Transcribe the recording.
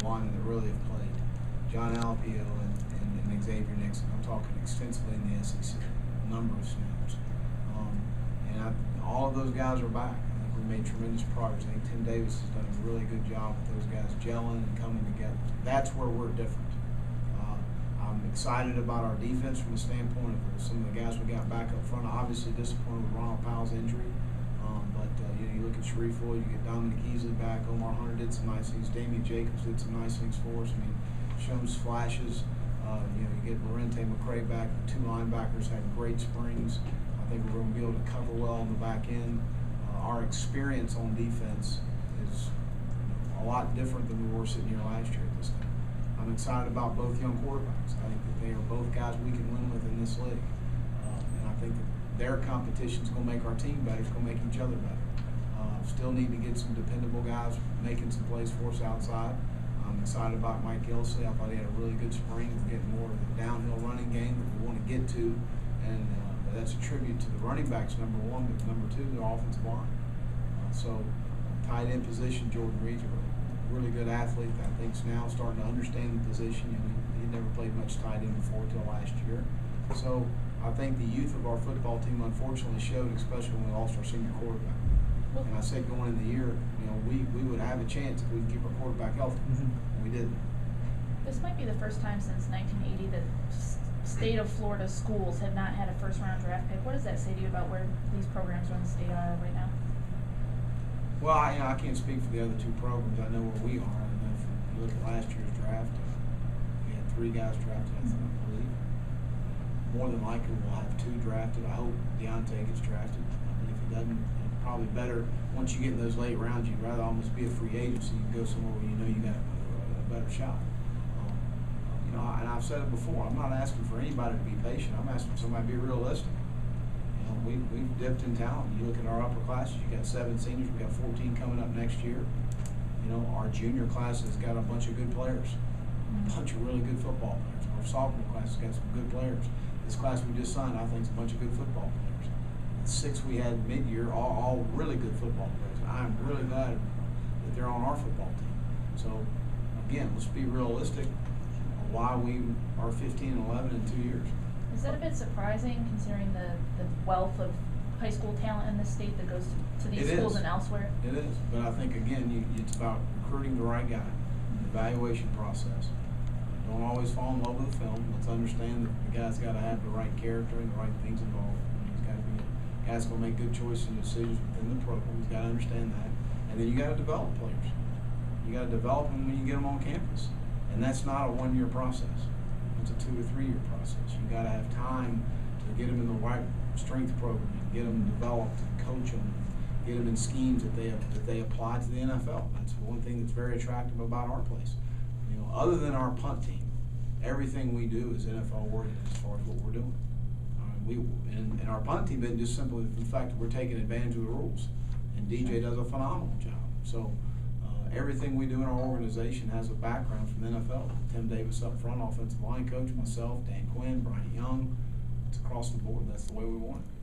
linemen that really have played. John Alapio and Xavier Nixon. I'm talking extensively in the SEC, number of snaps. All of those guys are back. I think we made tremendous progress. I think Tim Davis has done a really good job with those guys gelling and coming together. That's where we're different. I'm excited about our defense from the standpoint of some of the guys we got back up front. Obviously disappointed with Ronald Powell's injury. But you look at Sharif Floyd, you get Dominic Easley back, Omar Hunter did some nice things, Damian Jacobs did some nice things for us. I mean, shows flashes. You get Lorente McCray back, the two linebackers had great springs. I think we're going to be able to cover well on the back end. Our experience on defense is a lot different than we were sitting here last year at this time. I'm excited about both young quarterbacks. I think that they are both guys we can win with in this league. And I think that their competition is going to make our team better. It's going to make each other better. Still need to get some dependable guys making some plays for us outside. I'm excited about Mike Gilsey. I thought he had a really good spring. We're getting more of the downhill running game that we want to get to. And that's a tribute to the running backs, number one, but number two, the offensive line. So tight end position, Jordan Reed's a really good athlete. I think he's now starting to understand the position. He never played much tight end before until last year. So I think the youth of our football team unfortunately showed, especially when we lost our senior quarterback. And I said going in the year, we would have a chance if we could keep our quarterback healthy. And we didn't. This might be the first time since 1980 that state of Florida schools have not had a first-round draft pick. What does that say to you about where these programs around the state are right now? Well, I can't speak for the other two programs. I know where we are. And if you look at last year's draft, we had 3 guys drafted, I believe. More than likely, we'll have 2 drafted. I hope Deontay gets drafted. And if he doesn't, it's probably better once you get in those late rounds. You'd rather almost be a free agent so you can go somewhere where you know you got a better shot. And I've said it before, I'm not asking for anybody to be patient. I'm asking somebody to be realistic. We've dipped in talent. You look at our upper classes, you got 7 seniors, we got 14 coming up next year. Our junior class has got a bunch of good players, a bunch of really good football players. Our sophomore class has got some good players. This class we just signed, I think, is a bunch of good football players. The 6 we had mid-year, all really good football players. I'm really glad that they're on our football team. So, again, let's be realistic. Why we are 15-11 in 2 years. Is that a bit surprising considering the wealth of high school talent in this state that goes to these schools and elsewhere? It is, but I think again it's about recruiting the right guy, the evaluation process. Don't always fall in love with the film. Let's understand that the guy's got to have the right character and the right things involved. He's got to be a guy's going to make good choices and decisions within the program. He's got to understand that, and then you got to develop players. You got to develop them when you get them on campus. And that's not a 1-year process. It's a 2 or 3 year process. You got to have time to get them in the right strength program, and get them developed, and coach them, and get them in schemes that they apply to the NFL. That's one thing that's very attractive about our place. Other than our punt team, everything we do is NFL worthy as far as what we're doing. And our punt team isn't just simply the fact that we're taking advantage of the rules. And DJ does a phenomenal job. So. Everything we do in our organization has a background from the NFL. Tim Davis up front, offensive line coach, myself, Dan Quinn, Brian Young. It's across the board. That's the way we want it.